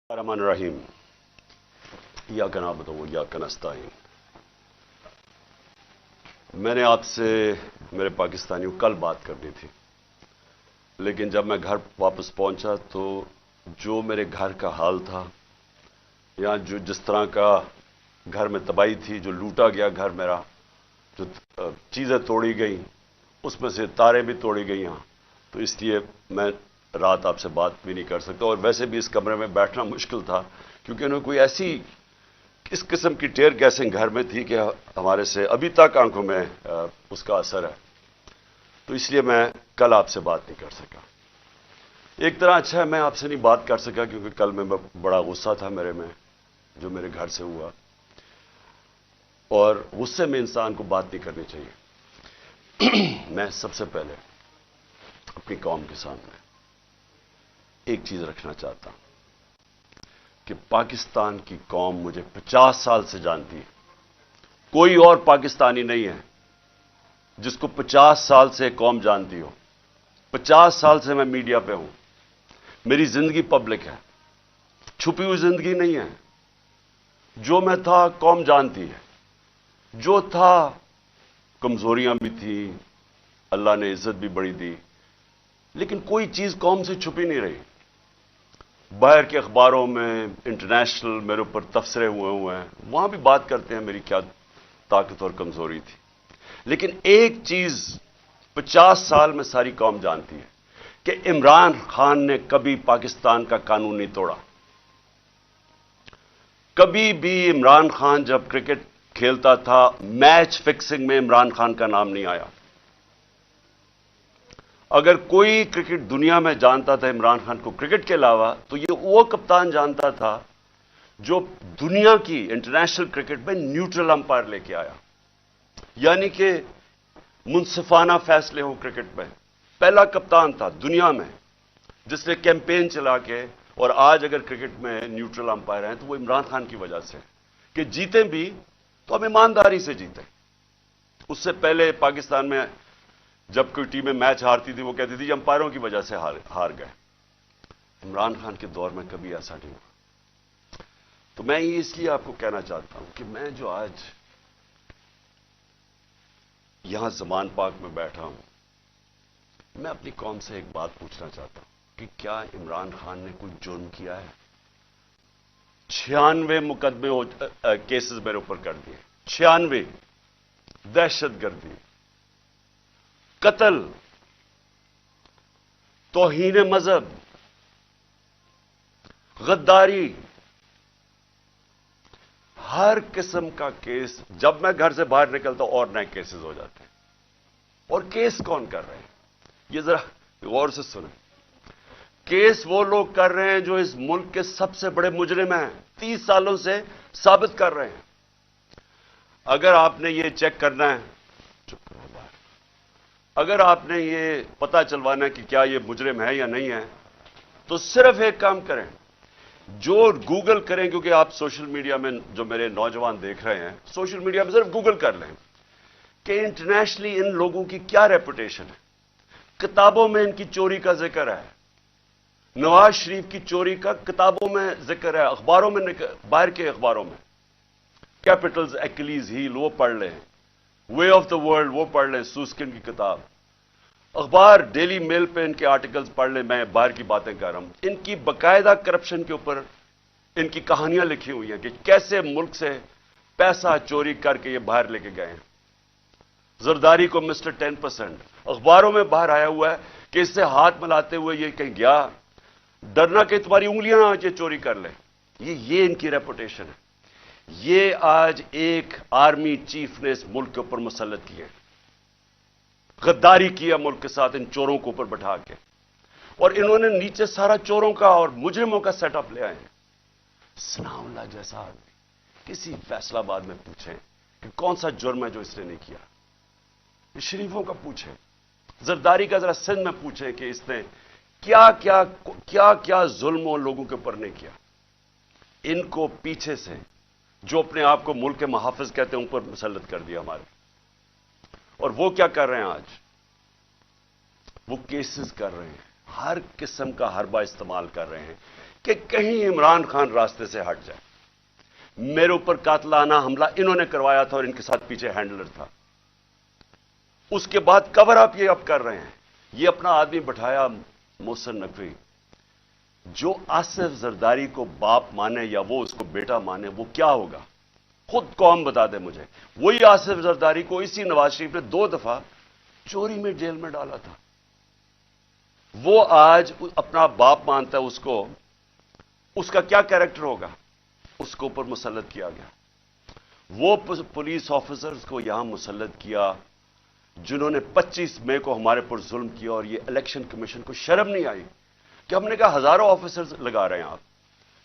الرحمن الرحیم ایاک نعبد و ایاک نستعین۔ میں نے آپ سے میرے پاکستانیوں کل بات کرنی تھی، لیکن جب میں گھر واپس پہنچا تو جو میرے گھر کا حال تھا یا جس طرح کا گھر میں تباہی تھی، جو لوٹا گیا گھر میرا، جو چیزیں توڑی گئیں، اس میں سے تاریں بھی توڑی گئی ہیں، تو اس لیے میں رات آپ سے بات بھی نہیں کر سکتا، اور ویسے بھی اس کمرے میں بیٹھنا مشکل تھا کیونکہ انہوں نے کوئی ایسی اس قسم کی ٹیئر گیسنگ گھر میں تھی کہ ہمارے سے ابھی تک آنکھوں میں اس کا اثر ہے، تو اس لیے میں کل آپ سے بات نہیں کر سکا۔ ایک طرح اچھا ہے میں آپ سے نہیں بات کر سکا کیونکہ کل میں بڑا غصہ تھا میرے میں جو میرے گھر سے ہوا، اور غصے میں انسان کو بات نہیں کرنی چاہیے۔ میں سب سے پہلے اپنی قوم کے سامنے ایک چیز رکھنا چاہتا ہوں کہ پاکستان کی قوم مجھے 50 سال سے جانتی ہے، کوئی اور پاکستانی نہیں ہے جس کو 50 سال سے قوم جانتی ہو۔ 50 سال سے میں میڈیا پہ ہوں، میری زندگی پبلک ہے، چھپی ہوئی زندگی نہیں ہے۔ جو میں تھا قوم جانتی ہے، جو تھا کمزوریاں بھی تھیں، اللہ نے عزت بھی بڑی دی، لیکن کوئی چیز قوم سے چھپی نہیں رہی۔ باہر کے اخباروں میں انٹرنیشنل میرے اوپر تبصرے ہوئے ہیں، وہاں بھی بات کرتے ہیں میری کیا طاقت اور کمزوری تھی، لیکن ایک چیز 50 سال میں ساری قوم جانتی ہے کہ عمران خان نے کبھی پاکستان کا قانون نہیں توڑا۔ کبھی بھی عمران خان جب کرکٹ کھیلتا تھا، میچ فکسنگ میں عمران خان کا نام نہیں آیا۔ اگر کوئی کرکٹ دنیا میں جانتا تھا عمران خان کو کرکٹ کے علاوہ، تو یہ وہ کپتان جانتا تھا جو دنیا کی انٹرنیشنل کرکٹ میں نیوٹرل امپائر لے کے آیا، یعنی کہ منصفانہ فیصلے ہو کرکٹ میں۔ پہلا کپتان تھا دنیا میں جس نے کیمپین چلا کے، اور آج اگر کرکٹ میں نیوٹرل امپائر ہیں تو وہ عمران خان کی وجہ سے کہ جیتے بھی تو ہم ایمانداری سے جیتے۔ اس سے پہلے پاکستان میں جب کوئی ٹیمیں میچ ہارتی تھی وہ کہتی تھی امپائروں کی وجہ سے ہار گئے۔ عمران خان کے دور میں کبھی ایسا نہیں ہوا۔ تو میں یہ اس لیے آپ کو کہنا چاہتا ہوں کہ میں جو آج یہاں زمان پاک میں بیٹھا ہوں، میں اپنی قوم سے ایک بات پوچھنا چاہتا ہوں کہ کیا عمران خان نے کوئی جرم کیا ہے؟ 96 مقدمے کیسز میرے اوپر کر دیے، 96، دہشت گردی، قتل، توہین مذہب، غداری، ہر قسم کا کیس۔ جب میں گھر سے باہر نکلتا ہوں اور نئے کیسز ہو جاتے ہیں۔ اور کیس کون کر رہے ہیں؟ یہ ذرا غور سے سنیں۔ کیس وہ لوگ کر رہے ہیں جو اس ملک کے سب سے بڑے مجرم ہیں، 30 سالوں سے ثابت کر رہے ہیں۔ اگر آپ نے یہ چیک کرنا ہے، چپ کرو باہر، اگر آپ نے یہ پتہ چلوانا ہے کہ کیا یہ مجرم ہے یا نہیں ہے، تو صرف ایک کام کریں، جو گوگل کریں، کیونکہ آپ سوشل میڈیا میں جو میرے نوجوان دیکھ رہے ہیں، سوشل میڈیا میں صرف گوگل کر لیں کہ انٹرنیشنلی ان لوگوں کی کیا ریپوٹیشن ہے۔ کتابوں میں ان کی چوری کا ذکر ہے، نواز شریف کی چوری کا کتابوں میں ذکر ہے، اخباروں میں، باہر کے اخباروں میں۔ کیپٹلز، ایکلیز ہیل وہ پڑھ لیں، وے آف دا ورلڈ وہ پڑھ لیں، سوسکن کی کتاب، اخبار ڈیلی میل پہ ان کے آرٹیکلز پڑھ لیں۔ میں باہر کی باتیں کر رہا ہوں، ان کی باقاعدہ کرپشن کے اوپر ان کی کہانیاں لکھی ہوئی ہیں کہ کیسے ملک سے پیسہ چوری کر کے یہ باہر لے کے گئے ہیں۔ زرداری کو مسٹر 10%، اخباروں میں باہر آیا ہوا ہے کہ اس سے ہاتھ ملاتے ہوئے یہ کہیں گیا، ڈرنا کہ تمہاری انگلیاں آج یہ چوری کر لیں۔ یہ ان کی ریپوٹیشن ہے۔ یہ آج ایک آرمی چیف نے اس ملک کے اوپر مسلط کیے، غداری کیا ملک کے ساتھ ان چوروں کو اوپر بٹھا کے، اور انہوں نے نیچے سارا چوروں کا اور مجرموں کا سیٹ اپ لے آئے ہیں۔ ثناء اللہ جیسا آدمی کسی فیصلہ آباد میں پوچھیں کہ کون سا جرم ہے جو اس نے نہیں کیا، شریفوں کا پوچھیں، زرداری کا ذرا سندھ میں پوچھیں کہ اس نے کیا ظلم ان لوگوں کے اوپر نہیں کیا۔ ان کو پیچھے سے جو اپنے آپ کو ملک کے محافظ کہتے ہیں ان پر مسلط کر دیا ہمارے، اور وہ کیا کر رہے ہیں آج؟ وہ کیسز کر رہے ہیں، ہر قسم کا حربہ استعمال کر رہے ہیں کہ کہیں عمران خان راستے سے ہٹ جائے. میرے اوپر قاتلانہ حملہ انہوں نے کروایا تھا اور ان کے ساتھ پیچھے ہینڈلر تھا. اس کے بعد کور اپ یہ اب کر رہے ہیں. یہ اپنا آدمی بٹھایا محسن نقوی, جو آصف زرداری کو باپ مانے یا وہ اس کو بیٹا مانے, وہ کیا ہوگا خود قوم بتا دے مجھے. وہی آصف زرداری کو اسی نواز شریف نے 2 دفعہ چوری میں جیل میں ڈالا تھا. وہ آج اپنا باپ مانتا ہے اس کو. اس کا کیا کیریکٹر ہوگا؟ اس کو اوپر مسلط کیا گیا. وہ پولیس آفیسرز کو یہاں مسلط کیا جنہوں نے 25 مئی کو ہمارے پر ظلم کیا, اور یہ الیکشن کمیشن کو شرم نہیں آئی کہ ہم نے کہا ہزاروں آفیسرز لگا رہے ہیں آپ,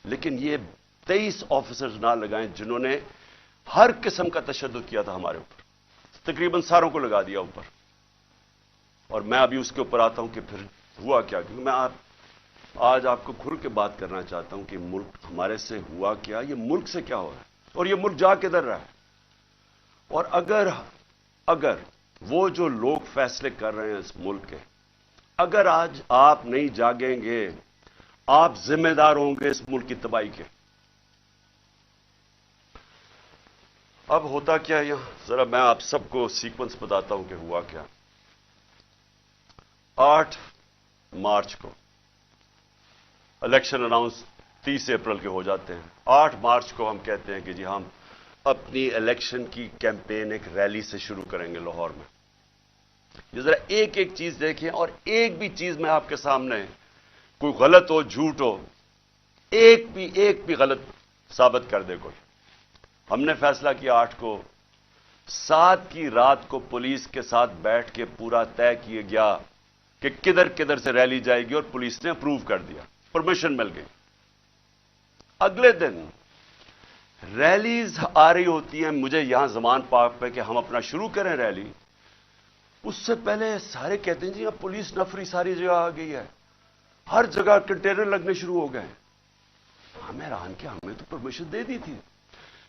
لیکن یہ 23 آفیسرز نہ لگائیں جنہوں نے ہر قسم کا تشدد کیا تھا ہمارے اوپر. تقریباً ساروں کو لگا دیا اوپر. اور میں ابھی اس کے اوپر آتا ہوں کہ پھر ہوا کیا, کیونکہ میں آج آپ کو کھل کے بات کرنا چاہتا ہوں کہ ملک ہمارے سے ہوا کیا, یہ ملک سے کیا ہو رہا ہے اور یہ ملک جا کدھر رہا ہے. اور اگر وہ جو لوگ فیصلے کر رہے ہیں اس ملک کے, اگر آج آپ نہیں جاگیں گے, آپ ذمہ دار ہوں گے اس ملک کی تباہی کے. اب ہوتا کیا یہاں, ذرا میں آپ سب کو سیکوینس بتاتا ہوں کہ ہوا کیا. 8 مارچ کو الیکشن اناؤنس 30 اپریل کے ہو جاتے ہیں. 8 مارچ کو ہم کہتے ہیں کہ جی ہم اپنی الیکشن کی کیمپین ایک ریلی سے شروع کریں گے لاہور میں. یہ ذرا ایک ایک چیز دیکھیں, اور ایک بھی چیز میں آپ کے سامنے کوئی غلط ہو, جھوٹ ہو, ایک بھی غلط ثابت کر دے کوئی. ہم نے فیصلہ کیا 8 کو, 7 کی رات کو پولیس کے ساتھ بیٹھ کے پورا طے کیا گیا کہ کدھر کدھر سے ریلی جائے گی, اور پولیس نے اپروو کر دیا, پرمیشن مل گئی. اگلے دن ریلیز آ رہی ہوتی ہیں مجھے یہاں زمان پارک پہ کہ ہم اپنا شروع کریں ریلی. اس سے پہلے سارے کہتے ہیں جی اب پولیس نفری ساری جگہ آ گئی ہے, ہر جگہ کنٹینر لگنے شروع ہو گئے. ہمیں حیران کہ ہمیں تو پرمیشن دے دی تھی.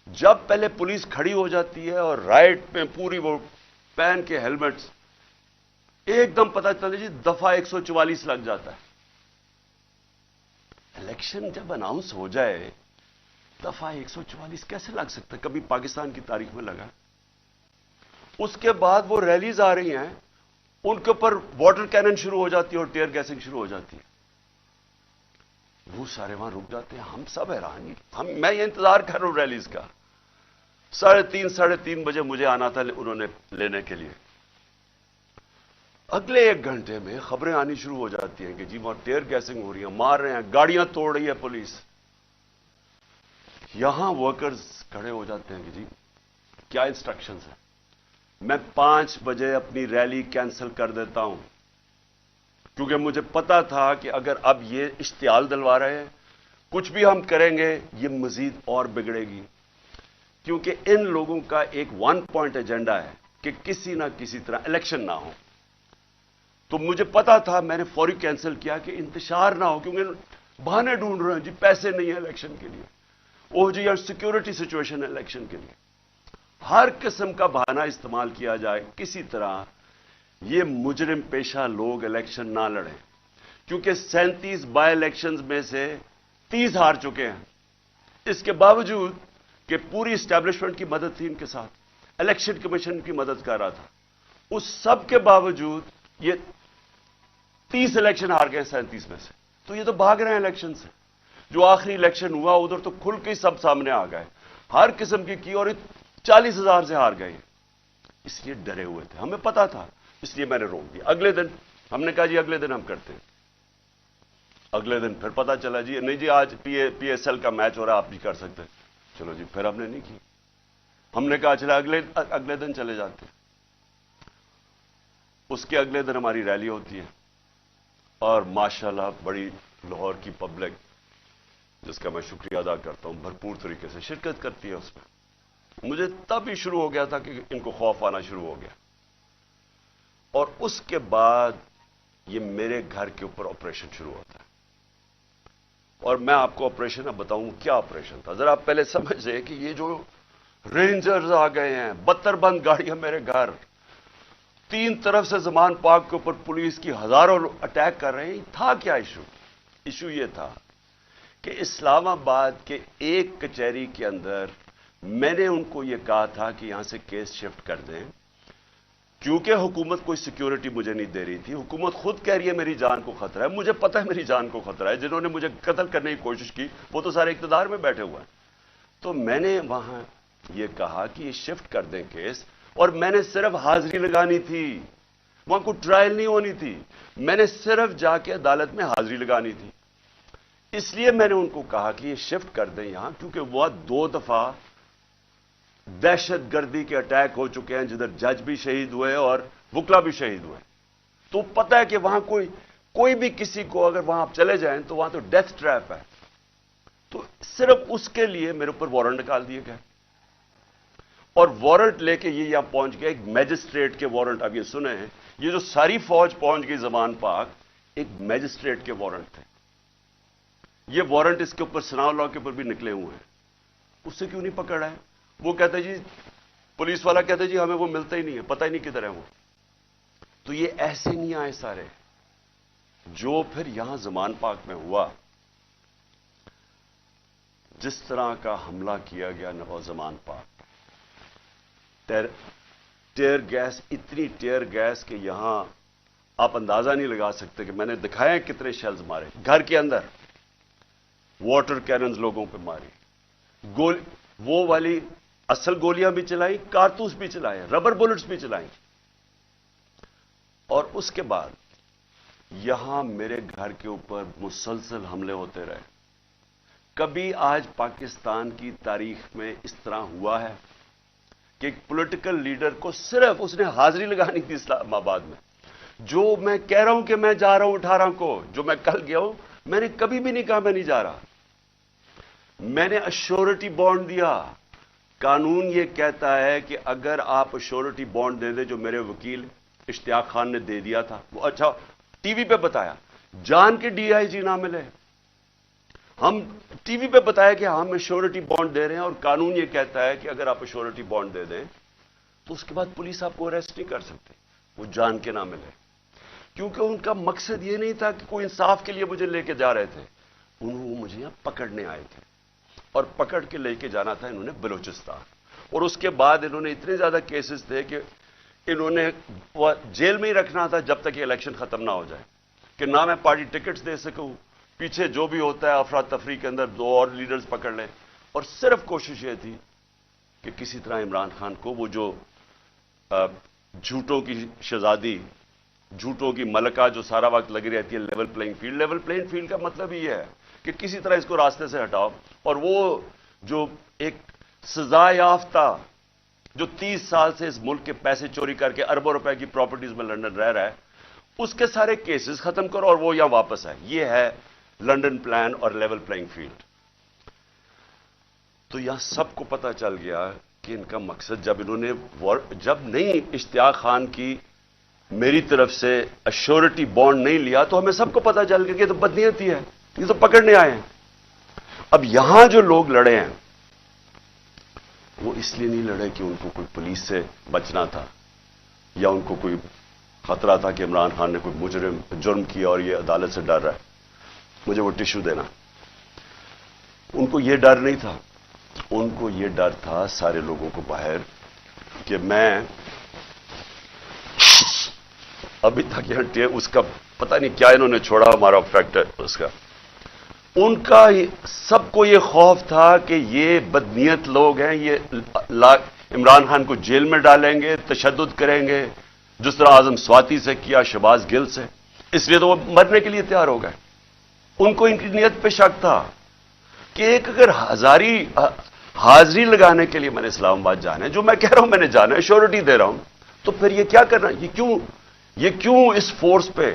جب پہلے پولیس کھڑی ہو جاتی ہے اور رائٹ میں پوری وہ پہن کے ہیلمٹس, ایک دم پتہ چلتا جی دفعہ 144 لگ جاتا ہے. الیکشن جب اناؤنس ہو جائے دفعہ 144 کیسے لگ سکتا ہے؟ کبھی پاکستان کی تاریخ میں لگا. اس کے بعد وہ ریلیز آ رہی ہیں, ان کے اوپر واٹر کینن شروع ہو جاتی ہے اور ٹیئر گیسنگ شروع ہو جاتی ہے. وہ سارے وہاں رک جاتے ہیں. ہم سب حیران, میں یہ انتظار کر رہا ہوں ریلیز کا. 3:30 ساڑھے 3 بجے مجھے آنا تھا انہوں نے لینے کے لیے. اگلے 1 گھنٹے میں خبریں آنی شروع ہو جاتی ہیں کہ جی وہاں ٹیئر گیسنگ ہو رہی ہے, مار رہے ہیں, گاڑیاں توڑ رہی ہے پولیس. یہاں ورکرز کھڑے ہو جاتے ہیں کہ جی کیا انسٹرکشنز ہیں. میں 5 بجے اپنی ریلی کینسل کر دیتا ہوں, کیونکہ مجھے پتا تھا کہ اگر اب یہ اشتعال دلوا رہے ہیں, کچھ بھی ہم کریں گے یہ مزید اور بگڑے گی. کیونکہ ان لوگوں کا ایک 1 پوائنٹ ایجنڈا ہے کہ کسی نہ کسی طرح الیکشن نہ ہو. تو مجھے پتا تھا, میں نے فوری کینسل کیا کہ انتشار نہ ہو, کیونکہ بہانے ڈھونڈ رہے ہیں جی پیسے نہیں ہیں الیکشن کے لیے, وہ جی یار سیکورٹی سچویشن ہے الیکشن کے لیے. ہر قسم کا بہانہ استعمال کیا جائے, کسی طرح یہ مجرم پیشہ لوگ الیکشن نہ لڑیں. کیونکہ 37 بائی الیکشنز میں سے 30 ہار چکے ہیں. اس کے باوجود کہ پوری اسٹیبلشمنٹ کی مدد تھی ان کے ساتھ, الیکشن کمیشن کی مدد کر رہا تھا, اس سب کے باوجود یہ 30 الیکشن ہار گئے 37 میں سے. تو یہ تو بھاگ رہے ہیں الیکشن سے. جو آخری الیکشن ہوا ادھر تو کھل کے سب سامنے آ گئے, ہر قسم کی اور 40,000 سے ہار گئے. اس لیے ڈرے ہوئے تھے, ہمیں پتا تھا, اس لیے میں نے روک دیا. اگلے دن ہم نے کہا جی اگلے دن ہم کرتے ہیں. اگلے دن پھر پتا چلا جی نہیں جی آج پی ایس ایل کا میچ ہو رہا ہے, آپ بھی کر سکتے. چلو جی پھر ہم نے نہیں کی. ہم نے کہا چلا اگلے دن چلے جاتے. اس کے اگلے دن ہماری ریلی ہوتی ہے, اور ماشاءاللہ بڑی لاہور کی پبلک, جس کا میں شکریہ ادا کرتا ہوں, بھرپور طریقے سے شرکت کرتی ہے اس میں. مجھے تب ہی شروع ہو گیا تھا کہ ان کو خوف آنا شروع ہو گیا. اور اس کے بعد یہ میرے گھر کے اوپر آپریشن شروع ہوتا ہے. اور میں آپ کو آپریشن اب بتاؤں کیا آپریشن تھا. ذرا آپ پہلے سمجھیں کہ یہ جو رینجرز آ گئے ہیں, 72 بند گاڑیاں میرے گھر, 3 طرف سے زمان پاک کے اوپر پولیس کی ہزاروں اٹیک کر رہے ہیں. تھا کیا ایشو یہ تھا کہ اسلام آباد کے ایک کچہری کے اندر میں نے ان کو یہ کہا تھا کہ یہاں سے کیس شفٹ کر دیں، کیونکہ حکومت کوئی سیکیورٹی مجھے نہیں دے رہی تھی. حکومت خود کہہ رہی ہے میری جان کو خطرہ ہے. مجھے پتہ ہے میری جان کو خطرہ ہے. جنہوں نے مجھے قتل کرنے کی کوشش کی وہ تو سارے اقتدار میں بیٹھے ہوئے ہیں. تو میں نے وہاں یہ کہا کہ یہ شفٹ کر دیں کیس، اور میں نے صرف حاضری لگانی تھی، وہاں کوئی ٹرائل نہیں ہونی تھی. میں نے صرف جا کے عدالت میں حاضری لگانی تھی. اس لیے میں نے ان کو کہا کہ یہ شفٹ کر دیں یہاں، کیونکہ وہ 2 دفعہ دہشت گردی کے اٹیک ہو چکے ہیں جدھر جج بھی شہید ہوئے اور وکلا بھی شہید ہوئے. تو پتہ ہے کہ وہاں کوئی بھی کسی کو اگر وہاں آپ چلے جائیں تو وہاں تو ڈیتھ ٹریپ ہے. تو صرف اس کے لیے میرے اوپر وارنٹ نکال دیے گئے، اور وارنٹ لے کے یہ یہاں پہنچ گئے. ایک میجسٹریٹ کے وارنٹ اب یہ سنے ہیں، یہ جو ساری فوج پہنچ گئی زمان پاک، ایک میجسٹریٹ کے وارنٹ تھے. یہ وارنٹ اس کے اوپر ثناء اللہ کے اوپر بھی نکلے ہوئے ہیں. اس سے کیوں نہیں پکڑا ہے؟ وہ کہتے جی، پولیس والا کہتے جی ہمیں وہ ملتا ہی نہیں ہے، پتہ ہی نہیں کدھر ہے وہ. تو یہ ایسے نہیں آئے سارے. جو پھر یہاں زمان پاک میں ہوا، جس طرح کا حملہ کیا گیا نواز زمان پاک، ٹیئر گیس، اتنی ٹیئر گیس کہ یہاں آپ اندازہ نہیں لگا سکتے کہ میں نے دکھایا کتنے شیلز مارے گھر کے اندر. واٹر کیننز لوگوں پہ ماری، وہ والی اصل گولیاں بھی چلائی، کارتوس بھی چلائے، ربر بلٹس بھی چلائیں. اور اس کے بعد یہاں میرے گھر کے اوپر مسلسل حملے ہوتے رہے. کبھی آج پاکستان کی تاریخ میں اس طرح ہوا ہے کہ ایک پولیٹیکل لیڈر کو صرف اس نے حاضری لگانی تھی اسلام آباد میں. جو میں کہہ رہا ہوں کہ میں جا رہا ہوں 18 کو، جو میں کل گیا ہوں، میں نے کبھی بھی نہیں کہا میں نہیں جا رہا. میں نے ایشورٹی بانڈ دیا. قانون یہ کہتا ہے کہ اگر آپ ایشورٹی بانڈ دے دیں، جو میرے وکیل اشتیاق خان نے دے دیا تھا، وہ اچھا ٹی وی پہ بتایا، جان کے ڈی آئی جی نہ ملے، ہم ٹی وی پہ بتایا کہ ہم ایشورٹی بانڈ دے رہے ہیں، اور قانون یہ کہتا ہے کہ اگر آپ ایشورٹی بانڈ دے دیں تو اس کے بعد پولیس آپ کو اریسٹ نہیں کر سکتے، وہ جان کے نہ ملے. کیونکہ ان کا مقصد یہ نہیں تھا کہ کوئی انصاف کے لیے مجھے لے کے جا رہے تھے، وہ مجھے یہاں پکڑنے آئے تھے، اور پکڑ کے لے کے جانا تھا انہوں نے بلوچستان. اور اس کے بعد انہوں نے اتنے زیادہ کیسز تھے کہ انہوں نے جیل میں ہی رکھنا تھا جب تک یہ الیکشن ختم نہ ہو جائے، کہ نہ میں پارٹی ٹکٹس دے سکوں، پیچھے جو بھی ہوتا ہے افراتفری کے اندر 2 اور لیڈرز پکڑ لیں. اور صرف کوشش یہ تھی کہ کسی طرح عمران خان کو، وہ جو جھوٹوں کی شہزادی، جھوٹوں کی ملکہ جو سارا وقت لگی رہتی ہے level playing field. Level playing field کا مطلب یہ ہے کہ کسی طرح اس کو راستے سے ہٹاؤ. اور وہ جو ایک سزا یافتہ جو 30 سال سے اس ملک کے پیسے چوری کر کے اربوں روپے کی پراپرٹیز میں لندن رہ رہا ہے، اس کے سارے کیسز ختم کرو اور وہ یہاں واپس آئے. یہ ہے لندن پلان اور لیول پلینگ فیلڈ. تو یہاں سب کو پتا چل گیا کہ ان کا مقصد، جب نہیں اشتیاق خان کی میری طرف سے ایشورٹی بانڈ نہیں لیا تو ہمیں سب کو پتا چل گیا کہ یہ تو بدنیتی ہے، یہ تو پکڑنے آئے ہیں. اب یہاں جو لوگ لڑے ہیں وہ اس لیے نہیں لڑے کہ ان کو کوئی پولیس سے بچنا تھا، یا ان کو کوئی خطرہ تھا کہ عمران خان نے کوئی جرم کیا اور یہ عدالت سے ڈر رہا ہے مجھے وہ ٹشو دینا. ان کو یہ ڈر نہیں تھا. ان کو یہ ڈر تھا سارے لوگوں کو باہر کہ میں ابھی تک یہ اس کا پتہ نہیں کیا انہوں نے چھوڑا ہمارا فیکٹر اس کا. ان کا سب کو یہ خوف تھا کہ یہ بدنیت لوگ ہیں، یہ عمران خان کو جیل میں ڈالیں گے، تشدد کریں گے، جس طرح اعظم سواتی سے کیا، شہباز گل سے. اس لیے تو وہ مرنے کے لیے تیار ہو گئے. ان کو ان کی نیت پہ شک تھا کہ ایک اگر حاضری لگانے کے لیے میں نے اسلام آباد جانا ہے، جو میں کہہ رہا ہوں میں نے جانا ہے، شیورٹی دے رہا ہوں، تو پھر یہ کیا کرنا، یہ کیوں اس فورس پہ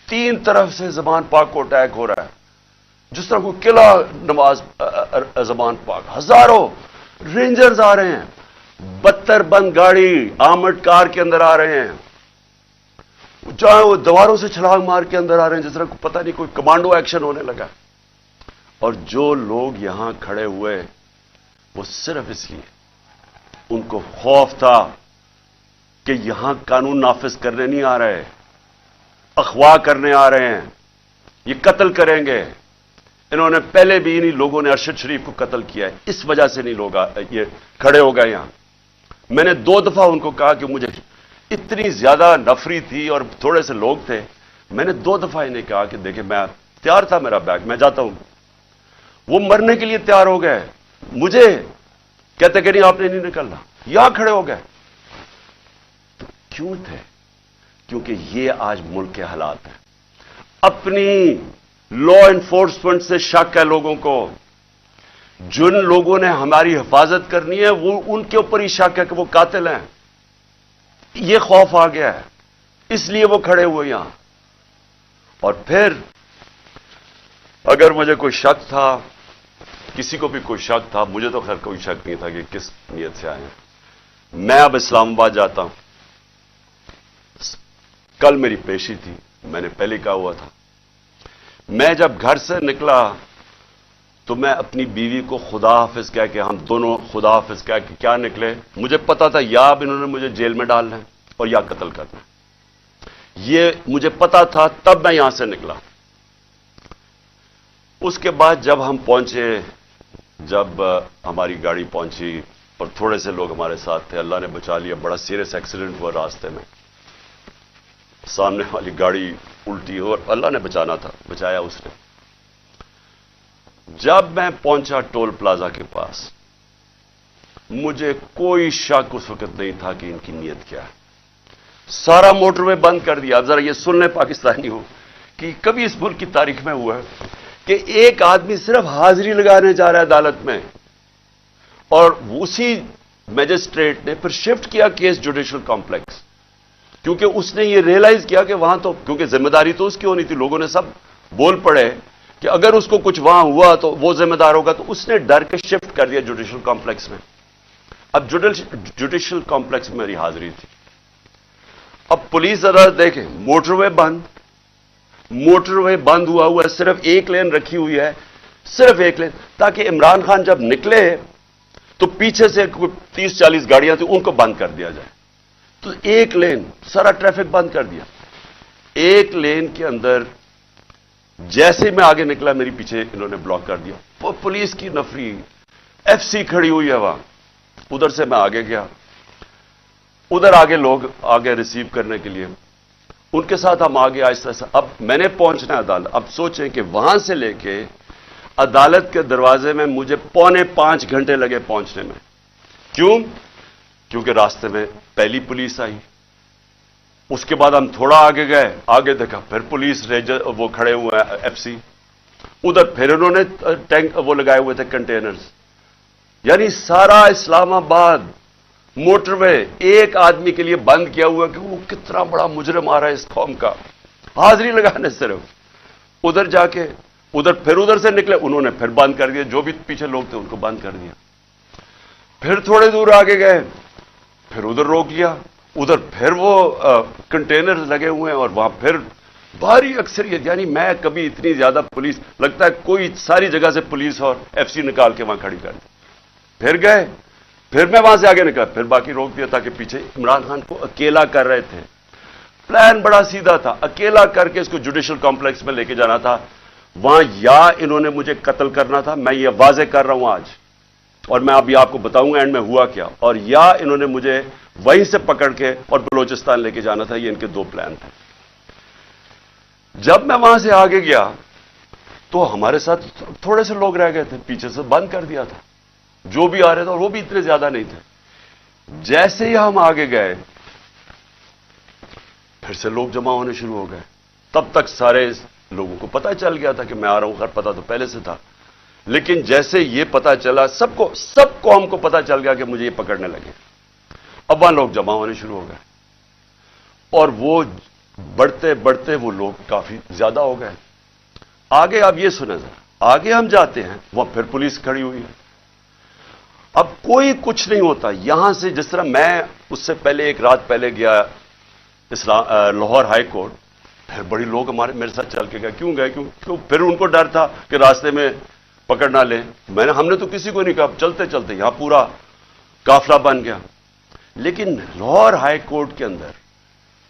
3 طرف سے زمان پاک کو اٹیک ہو رہا ہے، جس طرح کوئی قلعہ نواز زمان پاک، ہزاروں رینجرز آ رہے ہیں، 72 بند گاڑی آرمڈ کار کے اندر آ رہے ہیں، چاہے وہ دیواروں سے چھلانگ مار کے اندر آ رہے ہیں، جس طرح پتہ نہیں کوئی کمانڈو ایکشن ہونے لگا. اور جو لوگ یہاں کھڑے ہوئے وہ صرف اس لیے ان کو خوف تھا کہ یہاں قانون نافذ کرنے نہیں آ رہے، اغوا کرنے آ رہے ہیں، یہ قتل کریں گے، انہوں نے پہلے بھی انہی لوگوں نے ارشد شریف کو قتل کیا ہے, اس وجہ سے نہیں لوگ یہ کھڑے ہو گئے یہاں. میں نے 2 دفعہ ان کو کہا کہ مجھے اتنی زیادہ نفری تھی اور تھوڑے سے لوگ تھے, میں نے 2 دفعہ انہیں کہا کہ دیکھیں میں تیار تھا, میرا بیگ, میں جاتا ہوں. وہ مرنے کے لیے تیار ہو گئے, مجھے کہتے کہ نہیں آپ نے نہیں نکلنا, یہاں کھڑے ہو گئے. تو کیوں تھے؟ کیونکہ یہ آج ملک کے حالات ہیں. اپنی لا انفورسمنٹ سے شک ہے لوگوں کو. جن لوگوں نے ہماری حفاظت کرنی ہے وہ ان کے اوپر ہی شک ہے کہ وہ قاتل ہیں. یہ خوف آ گیا ہے, اس لیے وہ کھڑے ہوئے یہاں. اور پھر اگر مجھے کوئی شک تھا, کسی کو بھی کوئی شک تھا, مجھے تو خیر کوئی شک نہیں تھا کہ کس نیت سے آئے ہیں. میں اب اسلام آباد جاتا ہوں. کل میری پیشی تھی, میں نے پہلے کہا ہوا تھا. میں جب گھر سے نکلا تو میں اپنی بیوی کو خدا حافظ کہہ کے, ہم دونوں خدا حافظ کہہ کے کیا نکلے. مجھے پتا تھا یا اب انہوں نے مجھے جیل میں ڈالنا ہے اور یا قتل کرنا ہے. یہ مجھے پتا تھا, تب میں یہاں سے نکلا. اس کے بعد جب ہم پہنچے, جب ہماری گاڑی پہنچی اور تھوڑے سے لوگ ہمارے ساتھ تھے, اللہ نے بچا لیا. بڑا سیریس ایکسیڈنٹ ہوا راستے میں, سامنے والی گاڑی الٹی اور اللہ نے بچانا تھا, بچایا اس نے. جب میں پہنچا ٹول پلازا کے پاس, مجھے کوئی شک اس وقت نہیں تھا کہ ان کی نیت کیا ہے. سارا موٹر وے بند کر دیا. اب ذرا یہ سن لیں پاکستانی ہو کہ کبھی اس ملک کی تاریخ میں ہوا ہے کہ ایک آدمی صرف حاضری لگانے جا رہا ہے عدالت میں, اور اسی میجسٹریٹ نے پھر شفٹ کیا کیس جوڈیشل کمپلیکس, کیونکہ اس نے یہ ریئلائز کیا کہ وہاں تو, کیونکہ ذمہ داری تو اس کی ہونی تھی, لوگوں نے سب بول پڑے کہ اگر اس کو کچھ وہاں ہوا تو وہ ذمہ دار ہوگا, تو اس نے ڈر کے شفٹ کر دیا جوڈیشل کمپلیکس میں. اب جوڈیشل کمپلیکس میں میری حاضری تھی. اب پولیس عدالت دیکھیں, موٹر وے بند, موٹر وے بند ہوا ہے, صرف ایک لین رکھی ہوئی ہے, صرف ایک لین, تاکہ عمران خان جب نکلے تو پیچھے سے 30-40 گاڑیاں تھیں, ان کو بند کر دیا جائے. تو ایک لین, سارا ٹریفک بند کر دیا. ایک لین کے اندر جیسے میں آگے نکلا, میری پیچھے انہوں نے بلاک کر دیا. پولیس کی نفری, ایف سی کھڑی ہوئی ہے وہاں. ادھر سے میں آگے گیا, ادھر آگے لوگ آگے ریسیو کرنے کے لیے, ان کے ساتھ ہم آگے آہستہ آہستہ. اب میں نے پہنچنا ہے عدالت. اب سوچیں کہ وہاں سے لے کے عدالت کے دروازے میں مجھے 4.25 گھنٹے لگے پہنچنے میں. کیوں؟ کیونکہ راستے میں پہلی پولیس آئی, اس کے بعد ہم تھوڑا آگے گئے, آگے دیکھا پھر پولیس ریجر وہ کھڑے ہوئے ہیں ایف سی, ادھر پھر انہوں نے ٹینک وہ لگائے ہوئے تھے کنٹینرز. یعنی سارا اسلام آباد موٹر وے ایک آدمی کے لیے بند کیا ہوا کہ وہ کتنا بڑا مجرم آ رہا ہے اس قوم کا, حاضری لگانے صرف. ادھر جا کے پھر ادھر سے نکلے, انہوں نے پھر بند کر دیا, جو بھی پیچھے لوگ تھے ان کو بند کر دیا. پھر تھوڑے دور آگے گئے, پھر ادھر روک لیا, ادھر پھر وہ کنٹینر لگے ہوئے ہیں, اور وہاں پھر بھاری اکثریت. یعنی میں کبھی اتنی زیادہ پولیس, لگتا ہے کوئی ساری جگہ سے پولیس اور ایف سی نکال کے وہاں کھڑی کر دی. پھر گئے, پھر میں وہاں سے آگے نکلا, پھر باقی روک دیا, تاکہ پیچھے عمران خان کو اکیلا کر رہے تھے. پلان بڑا سیدھا تھا, اکیلا کر کے اس کو جوڈیشل کمپلیکس میں لے کے جانا تھا. وہاں یا انہوں نے مجھے قتل کرنا تھا, میں یہ واضح کر رہا ہوں آج, اور میں ابھی آپ کو بتاؤں گا اینڈ میں ہوا کیا, اور یا انہوں نے مجھے وہیں سے پکڑ کے اور بلوچستان لے کے جانا تھا. یہ ان کے 2 پلان تھے. جب میں وہاں سے آگے گیا تو ہمارے ساتھ تھوڑے سے لوگ رہ گئے تھے, پیچھے سے بند کر دیا تھا جو بھی آ رہے تھے, اور وہ بھی اتنے زیادہ نہیں تھے. جیسے ہی ہم آگے گئے پھر سے لوگ جمع ہونے شروع ہو گئے. تب تک سارے لوگوں کو پتہ چل گیا تھا کہ میں آ رہا ہوں, خیر پتہ تو پہلے سے تھا, لیکن جیسے یہ پتہ چلا, سب قوم کو پتہ چل گیا کہ مجھے یہ پکڑنے لگے. اب وہاں لوگ جمع ہونے شروع ہو گئے, اور وہ بڑھتے بڑھتے وہ لوگ کافی زیادہ ہو گئے. آگے آپ یہ سنیں ذرا, آگے ہم جاتے ہیں, وہاں پھر پولیس کھڑی ہوئی ہے. اب کوئی کچھ نہیں ہوتا. یہاں سے جس طرح میں اس سے پہلے ایک رات پہلے گیا لاہور ہائی کورٹ, پھر بڑی لوگ میرے ساتھ چل کے گئے. کیوں گئے؟ کیوں پھر ان کو ڈر تھا کہ راستے میں پکڑ نہ لیں. ہم نے تو کسی کو نہیں کہا, چلتے چلتے یہاں پورا قافلہ بن گیا. لیکن لاہور ہائی کورٹ کے اندر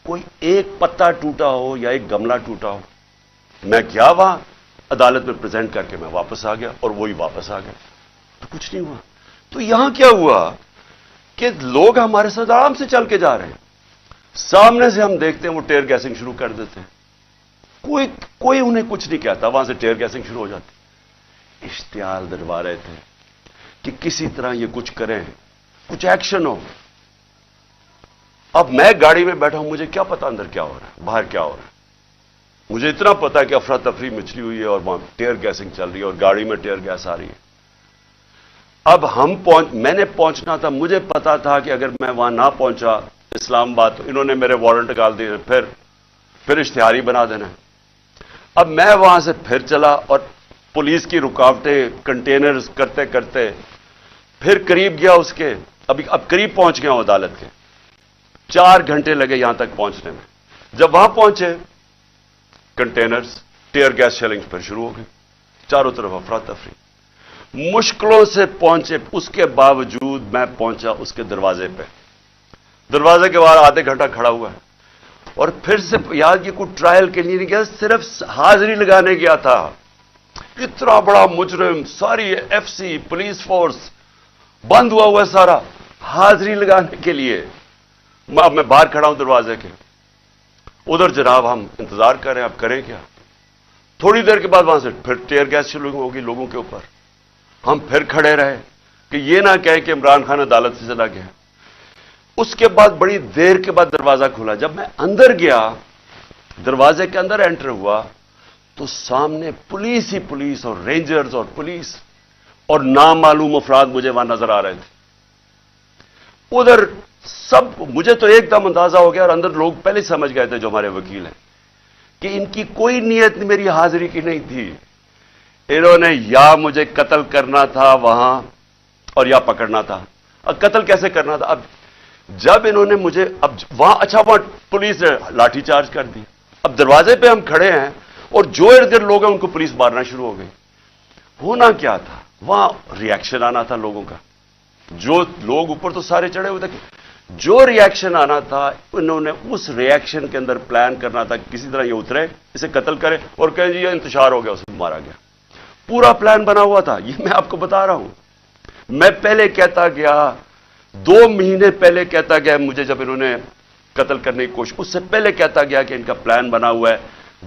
کوئی ایک پتا ٹوٹا ہو یا ایک گملہ ٹوٹا ہو. میں کیا وہاں عدالت میں پریزنٹ کر کے میں واپس آ گیا اور وہی واپس آ گیا، تو کچھ نہیں ہوا۔ تو یہاں کیا ہوا کہ لوگ ہمارے ساتھ آرام سے چل کے جا رہے ہیں، سامنے سے ہم دیکھتے ہیں وہ ٹیئر گیسنگ شروع کر دیتے ہیں، کوئی انہیں کچھ نہیں کہتا، وہاں سے ٹیئر گیسنگ شروع ہو جاتی۔ اشتعال دلوا رہے تھے کہ کسی طرح یہ کچھ کریں، کچھ ایکشن ہو۔ اب میں گاڑی میں بیٹھا ہوں، مجھے کیا پتا اندر کیا ہو رہا ہے، باہر کیا ہو رہا ہے۔ مجھے اتنا پتا ہے کہ افراتفری مچلی ہوئی ہے اور وہاں ٹیئر گیسنگ چل رہی ہے اور گاڑی میں ٹیئر گیس آ رہی ہے۔ اب میں نے پہنچنا تھا، مجھے پتا تھا کہ اگر میں وہاں نہ پہنچا اسلام آباد تو انہوں نے میرے وارنٹ نکال دیے، پھر اشتہاری بنا دینا۔ اب میں وہاں سے پھر چلا اور پولیس کی رکاوٹیں کنٹینرز کرتے کرتے پھر قریب گیا اس کے، اب قریب پہنچ گیا ہوں عدالت کے، 4 گھنٹے لگے یہاں تک پہنچنے میں۔ جب وہاں پہنچے کنٹینرز ٹیئر گیس شیلنگ پھر شروع ہو گئی، چاروں طرف افراتفری، مشکلوں سے پہنچے۔ اس کے باوجود میں پہنچا اس کے دروازے پہ، دروازے کے باہر آدھے گھنٹہ کھڑا ہوا ہے، اور پھر سے یاد یہ کوئی ٹرائل کے لیے نہیں گیا، صرف حاضری لگانے گیا تھا۔ اتنا بڑا مجرم، ساری ایف سی پولیس فورس بند ہوا ہے سارا، حاضری لگانے کے لیے۔ اب میں باہر کھڑا ہوں دروازے کے، ادھر جناب ہم انتظار کر رہے ہیں، اب کریں کیا؟ تھوڑی دیر کے بعد وہاں سے پھر ٹیئر گیس شروع ہوگی لوگوں کے اوپر۔ ہم پھر کھڑے رہے کہ یہ نہ کہیں کہ عمران خان عدالت سے چلا گیا۔ اس کے بعد بڑی دیر کے بعد دروازہ کھلا، جب میں اندر گیا، دروازے کے اندر انٹر ہوا تو سامنے پولیس ہی پولیس اور رینجرز اور پولیس اور نامعلوم افراد مجھے وہاں نظر آ رہے تھے۔ ادھر سب، مجھے تو ایک دم اندازہ ہو گیا اور اندر لوگ پہلے سمجھ گئے تھے جو ہمارے وکیل ہیں کہ ان کی کوئی نیت میری حاضری کی نہیں تھی، انہوں نے یا مجھے قتل کرنا تھا وہاں اور یا پکڑنا تھا۔ اب قتل کیسے کرنا تھا؟ اب جب انہوں نے مجھے وہاں وہاں پولیس نے لاٹھی چارج کر دی۔ اب دروازے پہ ہم کھڑے ہیں اور جو ارد گرد لوگ ہیں ان کو پولیس مارنا شروع ہو گئی۔ ہونا کیا تھا وہاں؟ ری ایکشن آنا تھا لوگوں کا، جو لوگ اوپر تو سارے چڑھے ہوئے تھے، جو ری ایکشن آنا تھا انہوں نے اس ری ایکشن کے اندر پلان کرنا تھا کسی طرح یہ اترے، اسے قتل کرے اور کہیں جی یہ انتشار ہو گیا، اسے مارا گیا۔ پورا پلان بنا ہوا تھا، یہ میں آپ کو بتا رہا ہوں۔ میں پہلے کہتا گیا، 2 مہینے پہلے کہتا گیا، مجھے جب انہوں نے قتل کرنے کی کوشش، اس سے پہلے کہتا گیا کہ ان کا پلان بنا ہوا ہے،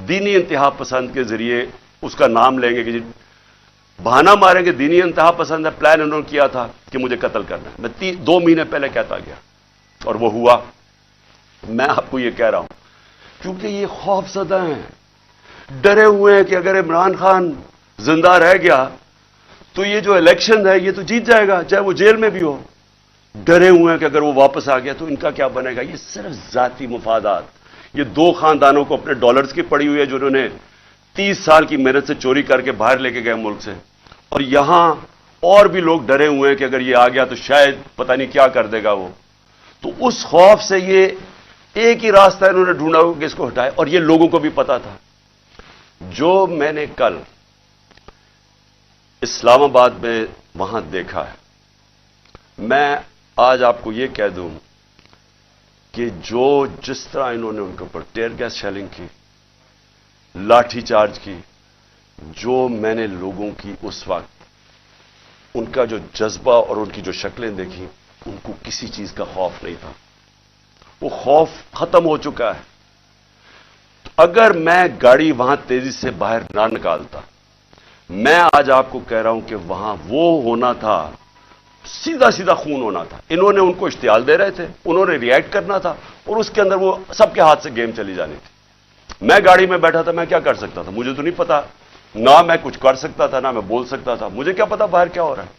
دینی انتہا پسند کے ذریعے اس کا نام لیں گے کہ جی بہانہ ماریں گے، دینی انتہا پسند ہے، پلان انہوں نے کیا تھا کہ مجھے قتل کرنا ہے۔ میں 2 مہینے پہلے کہتا گیا اور وہ ہوا۔ میں آپ کو یہ کہہ رہا ہوں کیونکہ یہ خوف زدہ ہیں، ڈرے ہوئے ہیں کہ اگر عمران خان زندہ رہ گیا تو یہ جو الیکشن ہے یہ تو جیت جائے گا، چاہے وہ جیل میں بھی ہو۔ ڈرے ہوئے ہیں کہ اگر وہ واپس آ گیا تو ان کا کیا بنے گا۔ یہ صرف ذاتی مفادات، یہ 2 خاندانوں کو اپنے ڈالرز کی پڑی ہوئی ہے جو انہوں نے 30 سال کی محنت سے چوری کر کے باہر لے کے گئے ملک سے، اور یہاں اور بھی لوگ ڈرے ہوئے ہیں کہ اگر یہ آ گیا تو شاید پتہ نہیں کیا کر دے گا وہ۔ تو اس خوف سے یہ ایک ہی راستہ انہوں نے ڈھونڈا کہ اس کو ہٹائے، اور یہ لوگوں کو بھی پتا تھا۔ جو میں نے کل اسلام آباد میں وہاں دیکھا ہے، میں آج آپ کو یہ کہہ دوں کہ جس طرح انہوں نے ان کے اوپر ٹیئر گیس شیلنگ کی، لاٹھی چارج کی، جو میں نے لوگوں کی اس وقت ان کا جو جذبہ اور ان کی جو شکلیں دیکھی، ان کو کسی چیز کا خوف نہیں تھا، وہ خوف ختم ہو چکا ہے۔ اگر میں گاڑی وہاں تیزی سے باہر نہ نکالتا، میں آج آپ کو کہہ رہا ہوں کہ وہاں وہ ہونا تھا، سیدھا سیدھا خون ہونا تھا۔ انہوں نے ان کو اشتعال دے رہے تھے، انہوں نے ری ایکٹ کرنا تھا، اور اس کے اندر وہ سب کے ہاتھ سے گیم چلی جانی تھی۔ میں گاڑی میں بیٹھا تھا، میں کیا کر سکتا تھا؟ مجھے تو نہیں پتا، نہ میں کچھ کر سکتا تھا نہ میں بول سکتا تھا، مجھے کیا پتا باہر کیا ہو رہا ہے۔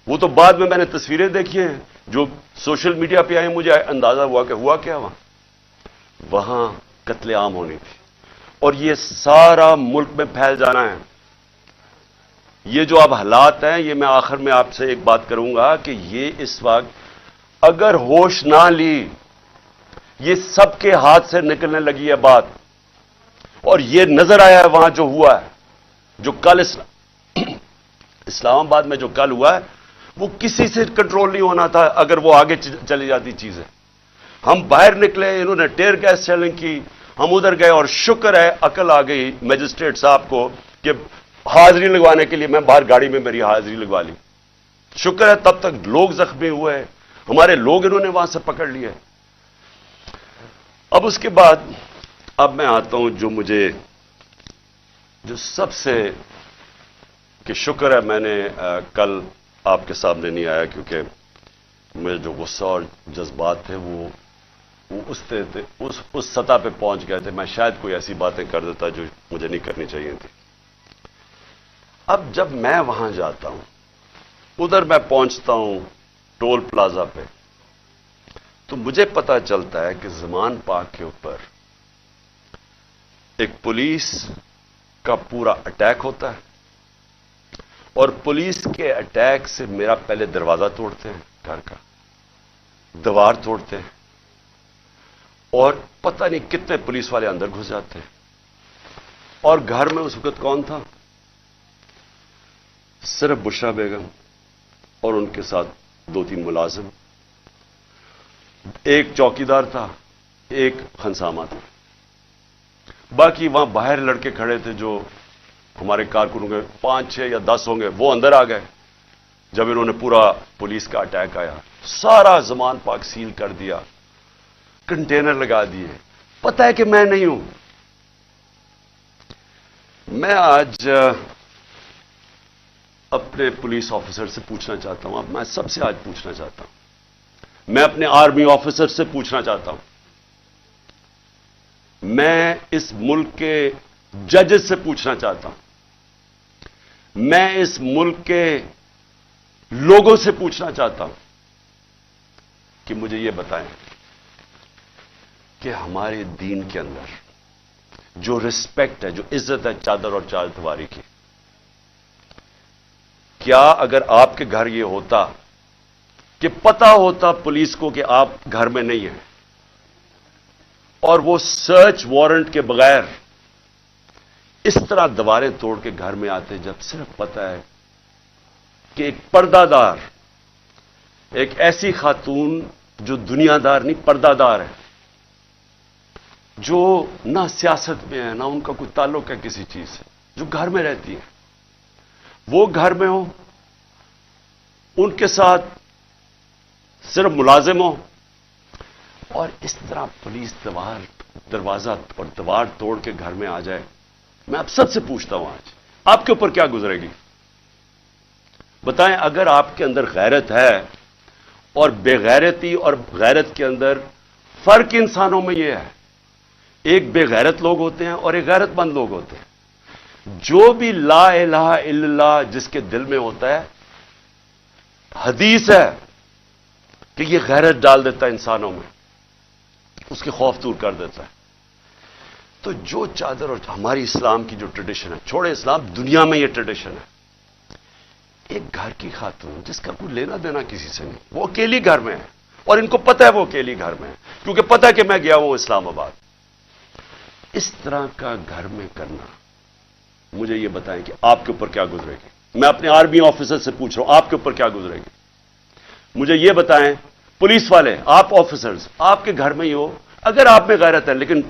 وہ تو بعد میں نے تصویریں دیکھی ہیں جو سوشل میڈیا پہ آئی، مجھے اندازہ ہوا کہ ہوا کیا وہاں قتل عام ہونی تھی، اور یہ سارا ملک میں پھیل جانا ہے۔ یہ جو اب حالات ہیں، یہ میں آخر میں آپ سے ایک بات کروں گا کہ یہ اس وقت اگر ہوش نہ لی، یہ سب کے ہاتھ سے نکلنے لگی ہے بات، اور یہ نظر آیا ہے وہاں جو ہوا ہے، جو کل اسلام آباد میں جو کل ہوا ہے، وہ کسی سے کنٹرول نہیں ہونا تھا اگر وہ آگے چلی جاتی چیزیں۔ ہم باہر نکلے، انہوں نے ٹیئر گیس شیلنگ کی، ہم ادھر گئے، اور شکر ہے عقل آ گئی میجسٹریٹ صاحب کو کہ حاضری لگوانے کے لیے میں باہر گاڑی میں میری حاضری لگوا لی. شکر ہے تب تک لوگ زخمی ہوئے ہیں, ہمارے لوگ انہوں نے وہاں سے پکڑ لیے. اب اس کے بعد اب میں آتا ہوں جو سب سے کہ شکر ہے میں نے کل آپ کے سامنے نہیں آیا, کیونکہ میرے جو غصہ اور جذبات تھے وہ اس سطح پہ پہنچ گئے تھے. میں شاید کوئی ایسی باتیں کر دیتا جو مجھے نہیں کرنی چاہیے تھی. اب جب میں وہاں جاتا ہوں, ادھر میں پہنچتا ہوں ٹول پلازا پہ, تو مجھے پتا چلتا ہے کہ زمان پاک کے اوپر ایک پولیس کا پورا اٹیک ہوتا ہے, اور پولیس کے اٹیک سے میرا پہلے دروازہ توڑتے ہیں, گھر کا دیوار توڑتے ہیں, اور پتہ نہیں کتنے پولیس والے اندر گھس جاتے ہیں. اور گھر میں اس وقت کون تھا؟ صرف بشرا بیگم اور ان کے ساتھ 2-3 ملازم, ایک چوکیدار تھا, ایک خنسامہ تھا. باقی وہاں باہر لڑکے کھڑے تھے جو ہمارے کارکنوں کے 5-6 یا 10 ہوں گے, وہ اندر آ گئے جب انہوں نے پورا پولیس کا اٹیک آیا. سارا زمان پاک سیل کر دیا, کنٹینر لگا دیے. پتہ ہے کہ میں نہیں ہوں. میں آج اپنے پولیس آفیسر سے پوچھنا چاہتا ہوں, میں سب سے آج پوچھنا چاہتا ہوں, میں اپنے آرمی آفیسر سے پوچھنا چاہتا ہوں, میں اس ملک کے ججز سے پوچھنا چاہتا ہوں, میں اس ملک کے لوگوں سے پوچھنا چاہتا ہوں کہ مجھے یہ بتائیں کہ ہمارے دین کے اندر جو رسپیکٹ ہے, جو عزت ہے چادر اور چار دیواری کی, کیا اگر آپ کے گھر یہ ہوتا کہ پتا ہوتا پولیس کو کہ آپ گھر میں نہیں ہیں, اور وہ سرچ وارنٹ کے بغیر اس طرح دیواریں توڑ کے گھر میں آتے, جب صرف پتا ہے کہ ایک پردہ دار, ایک ایسی خاتون جو دنیا دار نہیں پردہ دار ہے, جو نہ سیاست میں ہے نہ ان کا کوئی تعلق ہے کسی چیز سے, جو گھر میں رہتی ہے, وہ گھر میں ہو, ان کے ساتھ صرف ملازم ہو, اور اس طرح پولیس دروازہ اور دیوار توڑ کے گھر میں آ جائے. میں اب سب سے پوچھتا ہوں آج آپ کے اوپر کیا گزرے گی؟ بتائیں. اگر آپ کے اندر غیرت ہے, اور بے غیرتی اور غیرت کے اندر فرق انسانوں میں یہ ہے, ایک بے غیرت لوگ ہوتے ہیں اور ایک غیرت مند لوگ ہوتے ہیں. جو بھی لا الہ الا اللہ جس کے دل میں ہوتا ہے, حدیث ہے کہ یہ غیرت ڈال دیتا ہے انسانوں میں, اس کے خوف دور کر دیتا ہے. تو جو چادر اور ہماری اسلام کی جو ٹریڈیشن ہے, چھوڑے اسلام, دنیا میں یہ ٹریڈیشن ہے, ایک گھر کی خاتون جس کا کوئی لینا دینا کسی سے نہیں, وہ اکیلی گھر میں ہے, اور ان کو پتہ ہے وہ اکیلی گھر میں ہے, کیونکہ پتہ ہے کہ میں گیا ہوں اسلام آباد. اس طرح کا گھر میں کرنا, مجھے یہ بتائیں کہ آپ کے اوپر کیا گزرے گی؟ میں اپنے آرمی آفیسر سے پوچھ رہا ہوں, آپ کے اوپر کیا گزرے گی؟ مجھے یہ بتائیں. پولیس والے, آپ آفیسرز, آپ کے گھر میں ہی ہو, اگر آپ میں غیرت ہے, لیکن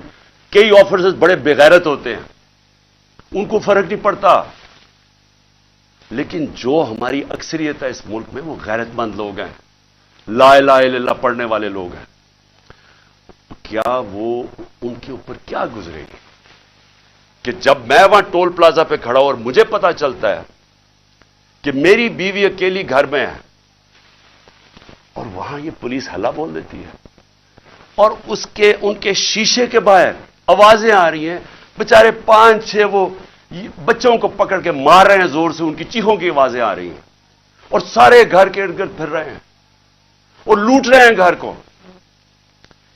کئی آفیسرز بڑے بے غیرت ہوتے ہیں, ان کو فرق نہیں پڑتا. لیکن جو ہماری اکثریت ہے اس ملک میں, وہ غیرت مند لوگ ہیں, لا الہ الا اللہ پڑھنے والے لوگ ہیں. کیا وہ ان کے اوپر کیا گزرے گی کہ جب میں وہاں ٹول پلازا پہ کھڑا ہوں اور مجھے پتا چلتا ہے کہ میری بیوی اکیلی گھر میں ہے, اور وہاں یہ پولیس ہلا بول دیتی ہے, اور ان کے شیشے کے باہر آوازیں آ رہی ہیں, بےچارے 5-6 وہ بچوں کو پکڑ کے مار رہے ہیں زور سے, ان کی چیخوں کی آوازیں آ رہی ہیں, اور سارے گھر کے ارد گرد پھر رہے ہیں اور لوٹ رہے ہیں گھر کو.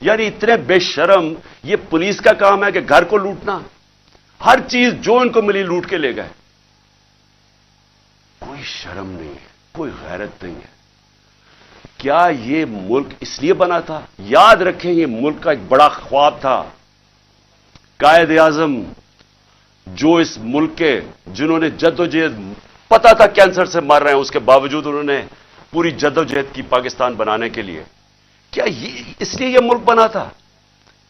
یعنی اتنے بے شرم, یہ پولیس کا کام ہے کہ گھر کو لوٹنا, ہر چیز جو ان کو ملی لوٹ کے لے گئے. کوئی شرم نہیں ہے, کوئی غیرت نہیں ہے. کیا یہ ملک اس لیے بنا تھا؟ یاد رکھیں, یہ ملک کا ایک بڑا خواب تھا. قائد اعظم جو اس ملک کے, جنہوں نے جدوجہد, پتا تھا کینسر سے مر رہے ہیں, اس کے باوجود انہوں نے پوری جدوجہد کی پاکستان بنانے کے لیے. کیا اس لیے یہ ملک بنا تھا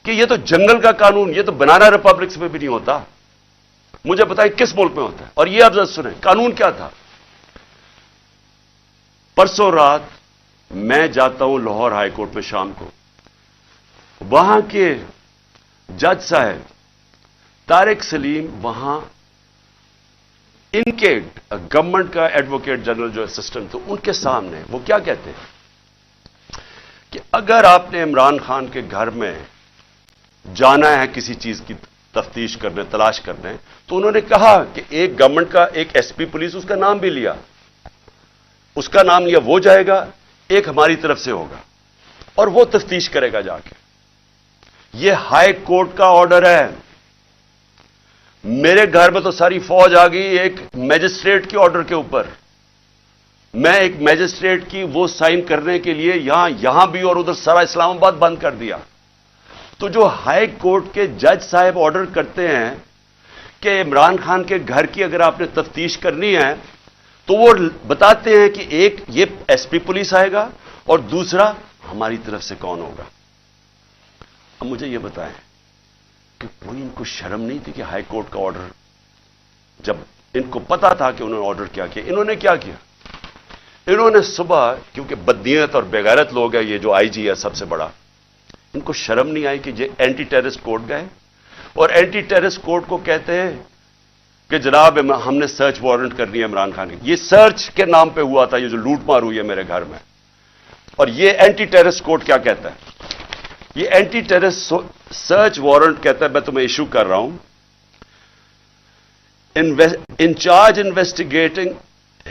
کہ یہ تو جنگل کا قانون, یہ تو بنانا ریپبلکس میں بھی نہیں ہوتا. مجھے بتائیں کس ملک میں ہوتا ہے؟ اور یہ آپ ذرا سنیں قانون کیا تھا. پرسوں رات میں جاتا ہوں لاہور ہائی کورٹ میں شام کو. وہاں کے جج صاحب طارق سلیم وہاں ان کے گورنمنٹ کا ایڈوکیٹ جنرل جو اسسٹنٹ تھے ان کے سامنے وہ کیا کہتے ہیں کہ اگر آپ نے عمران خان کے گھر میں جانا ہے کسی چیز کی تفتیش کرنے تلاش کرنے تو انہوں نے کہا کہ ایک گورنمنٹ کا ایک ایس پی پولیس اس کا نام بھی لیا, اس کا نام لیا, وہ جائے گا, ایک ہماری طرف سے ہوگا اور وہ تفتیش کرے گا جا کے. یہ ہائی کورٹ کا آرڈر ہے. میرے گھر میں تو ساری فوج آ گئی ایک میجسٹریٹ کے آرڈر کے اوپر. میں ایک میجسٹریٹ کی وہ سائن کرنے کے لیے یہاں بھی اور ادھر سارا اسلام آباد بند کر دیا. تو جو ہائی کورٹ کے جج صاحب آرڈر کرتے ہیں کہ عمران خان کے گھر کی اگر آپ نے تفتیش کرنی ہے تو وہ بتاتے ہیں کہ ایک یہ ایس پی پولیس آئے گا اور دوسرا ہماری طرف سے کون ہوگا. اب مجھے یہ بتائیں کہ کوئی ان کو شرم نہیں تھی کہ ہائی کورٹ کا آرڈر, جب ان کو پتا تھا کہ انہوں نے آرڈر کیا کیا, انہوں نے کیا کیا؟ انہوں نے صبح, کیونکہ بدنیت اور بےغیرت لوگ ہیں یہ جو آئی جی ہے سب سے بڑا, ان کو شرم نہیں آئی کہ یہ اینٹی ٹیررسٹ کورٹ گئے اور اینٹی ٹیررسٹ کورٹ کو کہتے ہیں کہ جناب ہم نے سرچ وارنٹ کرنی ہے عمران خان کی. یہ سرچ کے نام پہ ہوا تھا, یہ جو لوٹ مار ہوئی ہے میرے گھر میں. اور یہ اینٹی ٹیررسٹ کورٹ کیا کہتا ہے؟ یہ اینٹی ٹیررسٹ سرچ وارنٹ کہتا ہے میں تمہیں ایشو کر رہا ہوں. انچارج انویسٹیگیٹنگ,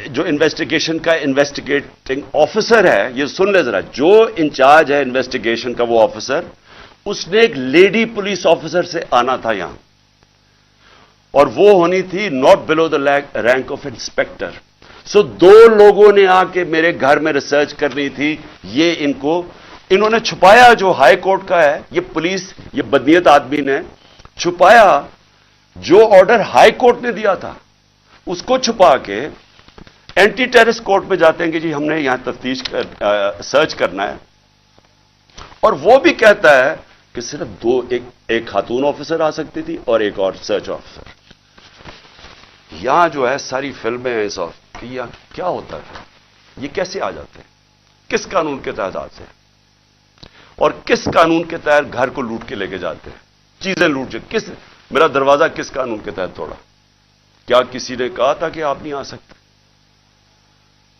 جو انویسٹیگیشن کا انویسٹیگیٹنگ آفیسر ہے, یہ سن لے ذرا, جو انچارج ہے انویسٹیگیشن کا وہ آفیسر, اس نے ایک لیڈی پولیس آفیسر سے آنا تھا یہاں اور وہ ہونی تھی not below the rank of inspector. سو دو لوگوں نے آ کے میرے گھر میں ریسرچ کرنی تھی. یہ انہوں نے چھپایا جو ہائی کورٹ کا ہے, یہ پولیس, یہ بدنیت آدمی نے چھپایا جو آرڈر ہائی کورٹ نے دیا تھا, اس کو چھپا کے اینٹی ٹیررسٹ کورٹ میں جاتے ہیں کہ جی ہم نے یہاں تفتیش سرچ کرنا ہے. اور وہ بھی کہتا ہے کہ صرف ایک خاتون آفیسر آ سکتی تھی اور ایک اور سرچ آفیسر. یہاں جو ہے ساری فلمیں ہیں کہ یہاں کیا ہوتا ہے, یہ کیسے آ جاتے ہیں, کس قانون کے تحت آتے ہیں اور کس قانون کے تحت گھر کو لوٹ کے لے کے جاتے ہیں, چیزیں لوٹ کے. میرا دروازہ کس قانون کے تحت توڑا؟ کیا کسی نے کہا تھا کہ آپ نہیں آ سکتے؟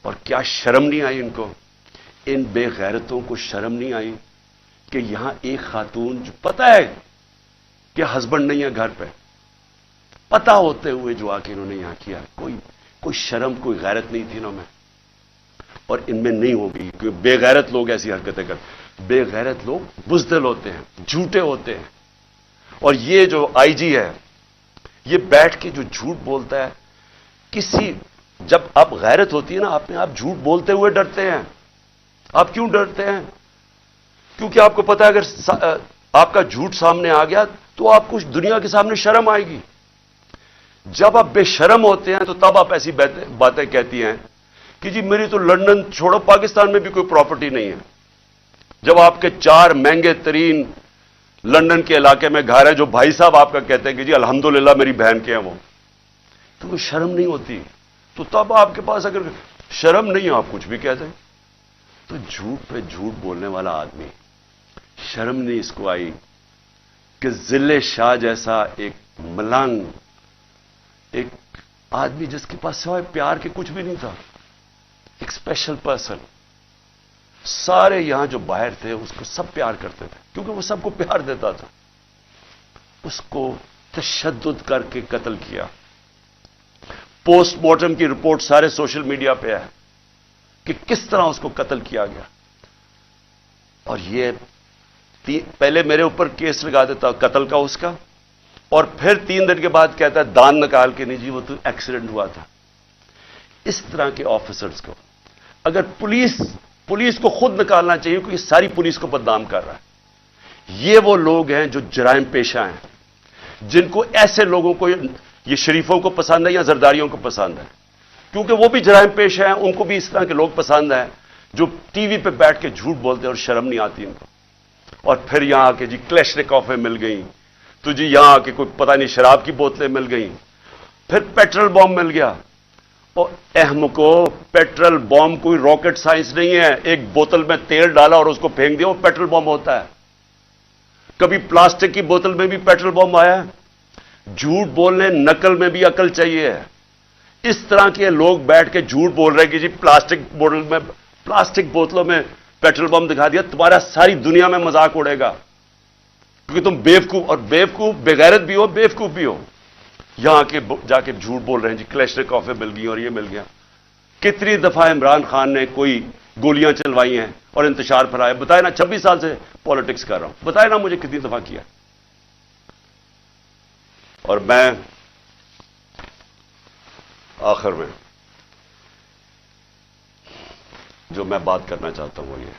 اور کیا شرم نہیں آئی ان کو, ان بے غیرتوں کو شرم نہیں آئی کہ یہاں ایک خاتون جو پتا ہے کہ ہسبینڈ نہیں ہے گھر پہ, پتا ہوتے ہوئے جو آ کے انہوں نے یہاں کیا, کوئی شرم کوئی غیرت نہیں تھی انہوں میں, اور ان میں نہیں ہوگی کیونکہ بے غیرت لوگ ایسی حرکتیں کرتے. بے غیرت لوگ بزدل ہوتے ہیں, جھوٹے ہوتے ہیں. اور یہ جو آئی جی ہے یہ بیٹھ کے جو جھوٹ بولتا ہے, جب آپ غیرت ہوتی ہے نا آپ جھوٹ بولتے ہوئے ڈرتے ہیں. آپ کیوں ڈرتے ہیں؟ کیونکہ آپ کو پتا ہے اگر آپ کا جھوٹ سامنے آ گیا تو آپ کو دنیا کے سامنے شرم آئے گی. جب آپ بے شرم ہوتے ہیں تو تب آپ ایسی باتیں کہتی ہیں کہ جی میری تو لندن چھوڑو پاکستان میں بھی کوئی پراپرٹی نہیں ہے, جب آپ کے 4 مہنگے ترین لندن کے علاقے میں گھر ہے جو بھائی صاحب آپ کا کہتے ہیں کہ جی الحمدللہ میری بہن کے ہیں وہ, تو کوئی شرم نہیں ہوتی. تو تب آپ کے پاس اگر شرم نہیں ہے آپ کچھ بھی کہتے ہیں. تو جھوٹ پہ جھوٹ بولنے والا آدمی شرم نہیں اس کو آئی کہ ذل شاہ جیسا ایک ملنگ, ایک آدمی جس کے پاس سوائے پیار کے کچھ بھی نہیں تھا, ایک اسپیشل پرسن, سارے یہاں جو باہر تھے اس کو سب پیار کرتے تھے کیونکہ وہ سب کو پیار دیتا تھا. اس کو تشدد کر کے قتل کیا. پوسٹ مارٹم کی رپورٹ سارے سوشل میڈیا پہ ہے کہ کس طرح اس کو قتل کیا گیا. اور یہ پہلے میرے اوپر کیس لگا دیتا قتل کا اس کا, اور پھر 3 دن کے بعد کہتا ہے دان نکال کے نہیں جی وہ تو ایکسیڈنٹ ہوا تھا. اس طرح کے آفیسرز کو اگر پولیس کو خود نکالنا چاہیے کیونکہ ساری پولیس کو بدنام کر رہا ہے. یہ وہ لوگ ہیں جو جرائم پیشہ ہیں, جن کو ایسے لوگوں کو یہ شریفوں کو پسند ہے یا زرداریوں کو پسند ہے, کیونکہ وہ بھی جرائم پیشہ ہیں, ان کو بھی اس طرح کے لوگ پسند ہیں جو ٹی وی پہ بیٹھ کے جھوٹ بولتے ہیں اور شرم نہیں آتی ان کو. اور پھر یہاں آ کے جی کلیشنکوفیں مل گئیں, تو جی یہاں آ کے کوئی پتہ نہیں شراب کی بوتلیں مل گئیں, پھر پیٹرول بم مل گیا. اور احمقو، پیٹرول بم کوئی راکٹ سائنس نہیں ہے. ایک بوتل میں تیل ڈالا اور اس کو پھینک دیا، وہ پیٹرول بم ہوتا ہے. کبھی پلاسٹک کی بوتل میں بھی پیٹرول بم آیا ہے. جھوٹ بولنے نقل میں بھی عقل چاہیے. اس طرح کے لوگ بیٹھ کے جھوٹ بول رہے ہیں کہ جی پلاسٹک بوتلوں میں پیٹرول بم دکھا دیا. تمہارا ساری دنیا میں مذاق اڑے گا، کیونکہ تم بیوقوف، اور بیوقوف بغیرت بھی ہو، بیوقوف بھی ہو. یہاں کے جا کے جھوٹ بول رہے ہیں جی کلیشنکوفیں مل گئی اور یہ مل گیا. کتنی دفعہ عمران خان نے کوئی گولیاں چلوائی ہیں اور انتشار پھیلایا؟ بتائے نا. 26 سال سے پالیٹکس کر رہا ہوں، بتائے نا مجھے کتنی دفعہ کیا. اور میں آخر میں جو میں بات کرنا چاہتا ہوں وہ یہ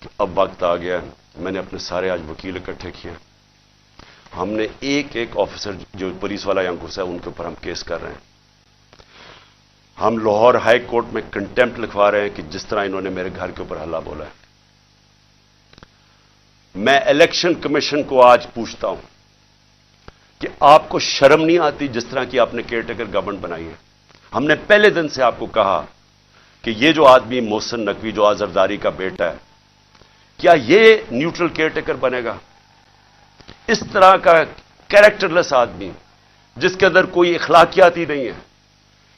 کہ اب وقت آ گیا. میں نے اپنے سارے آج وکیل اکٹھے کیے. ہم نے ایک ایک آفیسر جو پولیس والا یہاں گھسا ہے ان کے اوپر ہم کیس کر رہے ہیں. ہم لاہور ہائی کورٹ میں کنٹیمپٹ لکھوا رہے ہیں کہ جس طرح انہوں نے میرے گھر کے اوپر ہلہ بولا ہے. میں الیکشن کمیشن کو آج پوچھتا ہوں کہ آپ کو شرم نہیں آتی جس طرح کی آپ نے کیئر ٹیکر گورنمنٹ بنائی ہے؟ ہم نے پہلے دن سے آپ کو کہا کہ یہ جو آدمی محسن نقوی جو آزرداری کا بیٹا ہے، کیا یہ نیوٹرل کیئر ٹیکر بنے گا؟ اس طرح کا کیریکٹر لیس آدمی جس کے اندر کوئی اخلاقیات ہی نہیں ہے،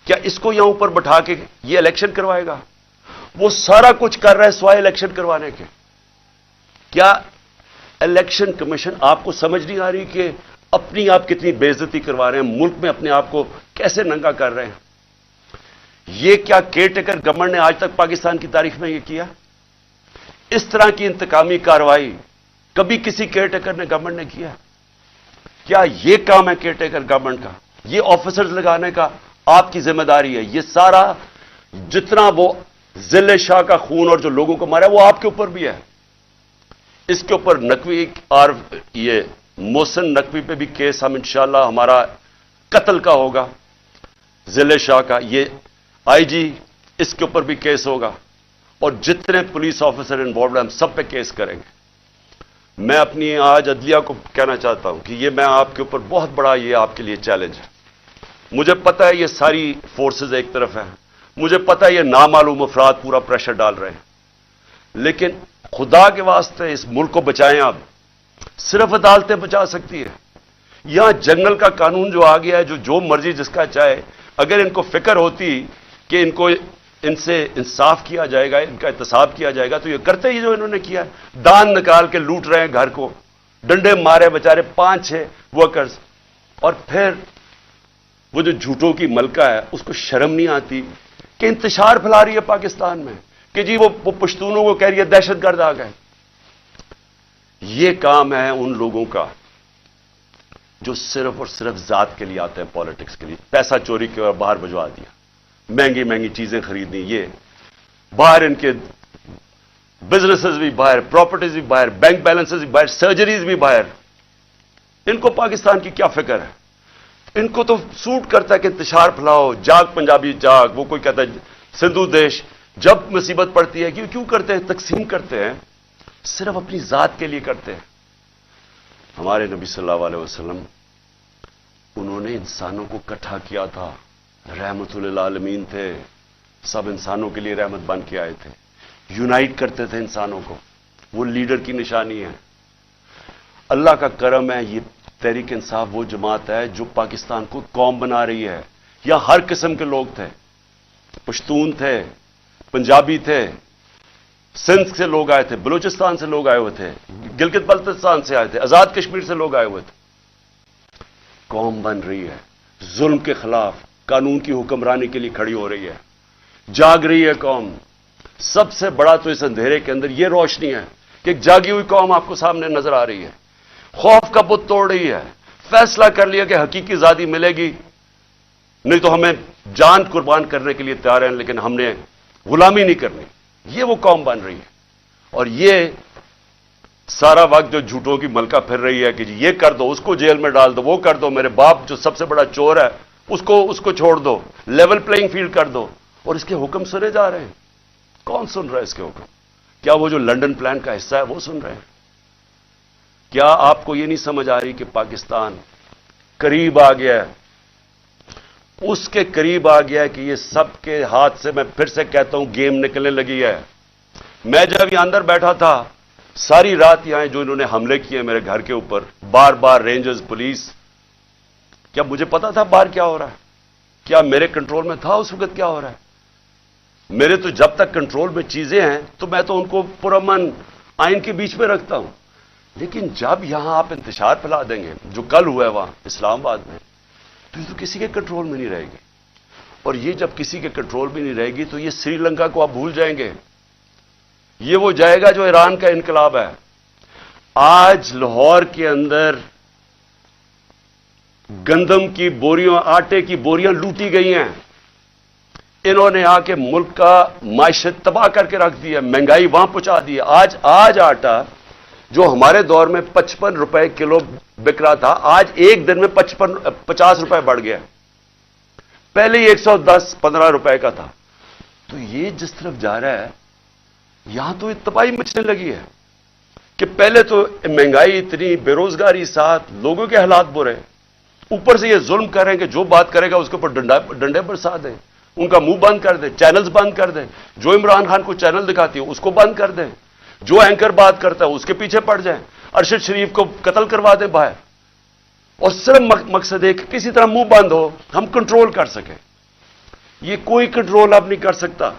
کیا اس کو یہاں اوپر بٹھا کے یہ الیکشن کروائے گا؟ وہ سارا کچھ کر رہا ہے سوائے الیکشن کروانے کے. کیا الیکشن کمیشن آپ کو سمجھ نہیں آ رہی کہ اپنی آپ کتنی بے عزتی کروا رہے ہیں، ملک میں اپنے آپ کو کیسے ننگا کر رہے ہیں؟ یہ کیا کیئر ٹیکر گورنمنٹ نے آج تک پاکستان کی تاریخ میں یہ کیا؟ اس طرح کی انتقامی کارروائی کبھی کسی کیئر ٹیکر نے گورنمنٹ نے کیا؟ کیا یہ کام ہے کیئر ٹیکر گورنمنٹ کا؟ یہ آفیسرز لگانے کا آپ کی ذمہ داری ہے. یہ سارا جتنا وہ ضلع شاہ کا خون اور جو لوگوں کو مارا وہ آپ کے اوپر بھی ہے. اس کے اوپر نقوی اور یہ محسن نقوی پہ بھی کیس ہم انشاءاللہ ہمارا قتل کا ہوگا، ضلع شاہ کا. یہ آئی جی اس کے اوپر بھی کیس ہوگا، اور جتنے پولیس آفیسر انوالوڈ ہیں ہم سب پہ کیس کریں گے. میں اپنی آج عدلیہ کو کہنا چاہتا ہوں کہ یہ میں آپ کے اوپر بہت بڑا یہ آپ کے لیے چیلنج ہے. مجھے پتا ہے یہ ساری فورسز ایک طرف ہیں، مجھے پتا ہے یہ نامعلوم افراد پورا پریشر ڈال رہے ہیں، لیکن خدا کے واسطے اس ملک کو بچائیں. آپ صرف عدالتیں بچا سکتی ہے. یہاں جنگل کا قانون جو آ گیا ہے، جو مرضی جس کا چاہے، اگر ان کو فکر ہوتی کہ ان سے انصاف کیا جائے گا، ان کا احتساب کیا جائے گا، تو یہ کرتے ہی جو انہوں نے کیا. دان نکال کے لوٹ رہے ہیں گھر کو، ڈنڈے مارے بیچارے 5-6 ورکرز. اور پھر وہ جو جھوٹوں کی ملکہ ہے اس کو شرم نہیں آتی کہ انتشار پھیلا رہی ہے پاکستان میں کہ جی وہ پشتونوں کو کہہ رہی ہے دہشت گرد آ گئے. یہ کام ہے ان لوگوں کا جو صرف اور صرف ذات کے لیے آتے ہیں، پالیٹکس کے لیے. پیسہ چوری کے اور باہر بھجوا دیا، مہنگی مہنگی چیزیں خریدنی، یہ باہر ان کے بزنسز بھی باہر، پراپرٹیز بھی باہر، بینک بیلنسز بھی باہر، سرجریز بھی باہر. ان کو پاکستان کی کیا فکر ہے؟ ان کو تو سوٹ کرتا ہے کہ انتشار پھیلاؤ، جاگ پنجابی جاگ. وہ کوئی کہتا ہے سندھو دیش. جب مصیبت پڑتی ہے کیوں کرتے ہیں؟ تقسیم کرتے ہیں، صرف اپنی ذات کے لیے کرتے ہیں. ہمارے نبی صلی اللہ علیہ وسلم انہوں نے انسانوں کو اکٹھا کیا تھا، رحمت للعالمین تھے، سب انسانوں کے لیے رحمت بن کے آئے تھے، یونائٹ کرتے تھے انسانوں کو. وہ لیڈر کی نشانی ہے. اللہ کا کرم ہے، یہ تحریک انصاف وہ جماعت ہے جو پاکستان کو قوم بنا رہی ہے. یہاں ہر قسم کے لوگ تھے، پشتون تھے، پنجابی تھے، سندھ سے لوگ آئے تھے، بلوچستان سے لوگ آئے ہوئے تھے، گلگت بلتستان سے آئے تھے، آزاد کشمیر سے لوگ آئے ہوئے تھے. قوم بن رہی ہے، ظلم کے خلاف قانون کی حکمرانی کے لیے کھڑی ہو رہی ہے، جاگ رہی ہے قوم. سب سے بڑا تو اس اندھیرے کے اندر یہ روشنی ہے کہ ایک جاگی ہوئی قوم آپ کو سامنے نظر آ رہی ہے، خوف کا بت توڑ رہی ہے، فیصلہ کر لیا کہ حقیقی آزادی ملے گی، نہیں تو ہمیں جان قربان کرنے کے لیے تیار ہیں، لیکن ہم نے غلامی نہیں کرنی. یہ وہ قوم بن رہی ہے. اور یہ سارا وقت جو جھوٹوں کی ملکہ پھر رہی ہے کہ جی یہ کر دو، اس کو جیل میں ڈال دو، وہ کر دو، میرے باپ جو سب سے بڑا چور ہے اس کو چھوڑ دو، لیول پلئنگ فیلڈ کر دو. اور اس کے حکم سنے جا رہے ہیں. کون سن رہا ہے اس کے حکم؟ کیا وہ جو لنڈن پلان کا حصہ ہے وہ سن رہے ہیں؟ کیا آپ کو یہ نہیں سمجھ آ رہی کہ پاکستان قریب آ گیا ہے اس کے قریب آ گیا کہ یہ سب کے ہاتھ سے، میں پھر سے کہتا ہوں، گیم نکلنے لگی ہے۔ میں جب یہاں اندر بیٹھا تھا، ساری رات یہاں جو انہوں نے حملے کیے میرے گھر کے اوپر، بار بار رینجرز، پولیس، کیا مجھے پتا تھا باہر کیا ہو رہا ہے؟ کیا میرے کنٹرول میں تھا اس وقت کیا ہو رہا ہے؟ میرے تو جب تک کنٹرول میں چیزیں ہیں تو میں تو ان کو پرامن آئین کے بیچ میں رکھتا ہوں، لیکن جب یہاں آپ انتشار پھیلا دیں گے، جو کل ہوا ہے وہاں اسلام آباد میں، تو یہ تو کسی کے کنٹرول میں نہیں رہے گی، اور یہ جب کسی کے کنٹرول میں نہیں رہے گی تو یہ سری لنکا کو آپ بھول جائیں گے، یہ وہ جائے گا جو ایران کا انقلاب ہے۔ آج لاہور کے اندر گندم کی بوریاں، آٹے کی بوریاں لوٹی گئی ہیں، انہوں نے آ کے ملک کا معیشت تباہ کر کے رکھ دی ہے، مہنگائی وہاں پہنچا دی ہے۔ آج آٹا جو ہمارے دور میں 55 روپے کلو بک رہا تھا، آج ایک دن میں 50 روپے بڑھ گیا، پہلے ہی 110-15 روپے کا تھا۔ تو یہ جس طرف جا رہا ہے، یہاں تو تباہی مچنے لگی ہے کہ پہلے تو مہنگائی اتنی، بے روزگاری ساتھ، لوگوں کے حالات برے، اوپر سے یہ ظلم کریں کہ جو بات کرے گا اس کے اوپر ڈنڈے برسا دیں، ان کا منہ بند کر دیں، چینلز بند کر دیں، جو عمران خان کو چینل دکھاتی ہے اس کو بند کر دیں، جو اینکر بات کرتا ہے اس کے پیچھے پڑ جائیں، ارشد شریف کو قتل کروا دیں باہر، اور صرف مقصد ہے کہ کسی طرح منہ بند ہو، ہم کنٹرول کر سکیں۔ یہ کوئی کنٹرول اب نہیں کر سکتا۔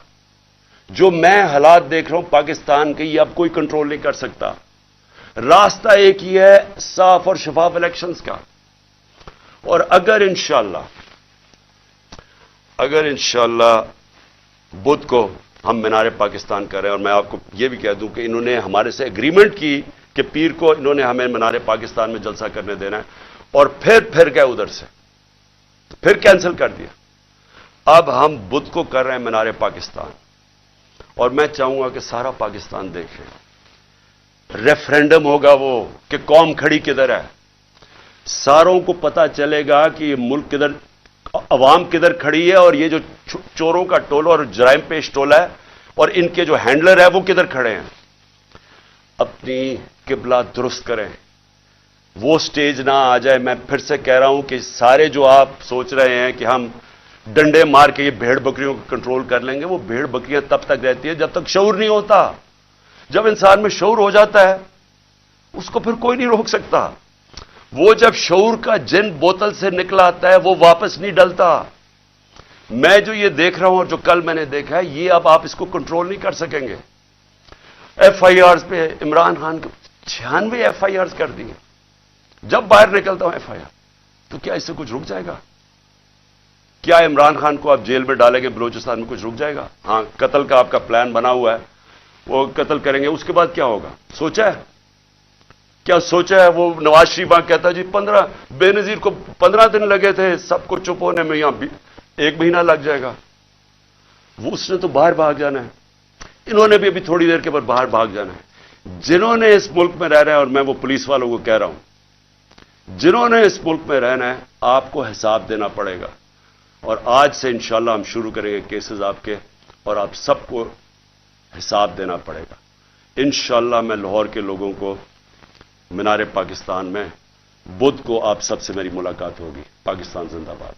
جو میں حالات دیکھ رہا ہوں پاکستان کے، یہ اب کوئی کنٹرول نہیں کر سکتا۔ راستہ ایک ہی ہے، صاف اور شفاف الیکشنز کا، اور اگر انشاءاللہ بدھ کو ہم مینار پاکستان کر رہے ہیں، اور میں آپ کو یہ بھی کہہ دوں کہ انہوں نے ہمارے سے اگریمنٹ کی کہ پیر کو انہوں نے ہمیں مینار پاکستان میں جلسہ کرنے دینا ہے، اور پھر گئے ادھر سے، پھر کینسل کر دیا۔ اب ہم بدھ کو کر رہے ہیں مینار پاکستان، اور میں چاہوں گا کہ سارا پاکستان دیکھے، ریفرینڈم ہوگا وہ کہ قوم کھڑی کدھر ہے، ساروں کو پتا چلے گا کہ یہ ملک کدھر، عوام کدھر کھڑی ہے، اور یہ جو چوروں کا ٹولہ اور جرائم پیش ٹولہ ہے اور ان کے جو ہینڈلر ہے وہ کدھر کھڑے ہیں۔ اپنی قبلہ درست کریں، وہ سٹیج نہ آ جائے۔ میں پھر سے کہہ رہا ہوں کہ سارے جو آپ سوچ رہے ہیں کہ ہم ڈنڈے مار کے یہ بھیڑ بکریوں کو کنٹرول کر لیں گے، وہ بھیڑ بکریاں تب تک رہتی ہے جب تک شعور نہیں ہوتا۔ جب انسان میں شعور ہو جاتا ہے اس کو پھر کوئی نہیں روک سکتا۔ وہ جب شعور کا جن بوتل سے نکلا آتا ہے وہ واپس نہیں ڈلتا۔ میں جو یہ دیکھ رہا ہوں اور جو کل میں نے دیکھا ہے، یہ اب آپ اس کو کنٹرول نہیں کر سکیں گے۔ ایف آئی آرز پہ عمران خان کو 96 ایف آئی آرز کر دی ہیں۔ جب باہر نکلتا ہوں ایف آئی آر، تو کیا اس سے کچھ رک جائے گا؟ کیا عمران خان کو آپ جیل میں ڈالیں گے بلوچستان میں کچھ رک جائے گا؟ ہاں، قتل کا آپ کا پلان بنا ہوا ہے، وہ قتل کریں گے، اس کے بعد کیا ہوگا؟ سوچا ہے؟ کیا سوچا ہے؟ وہ نواز شریف کہتا ہے جی 15 بے نظیر کو 15 دن لگے تھے سب کو چپ ہونے میں، یہاں 1 مہینہ لگ جائے گا۔ وہ اس نے تو باہر بھاگ جانا ہے، انہوں نے بھی ابھی تھوڑی دیر کے بعد باہر بھاگ جانا ہے۔ جنہوں نے اس ملک میں رہ رہا ہے، اور میں وہ پولیس والوں کو کہہ رہا ہوں، جنہوں نے اس ملک میں رہنا ہے، آپ کو حساب دینا پڑے گا، اور آج سے انشاءاللہ ہم شروع کریں گے کیسز آپ کے، اور آپ سب کو حساب دینا پڑے گا۔ انشاءاللہ میں لاہور کے لوگوں کو مینار پاکستان میں بدھ کو آپ سب سے میری ملاقات ہوگی۔ پاکستان زندہ باد۔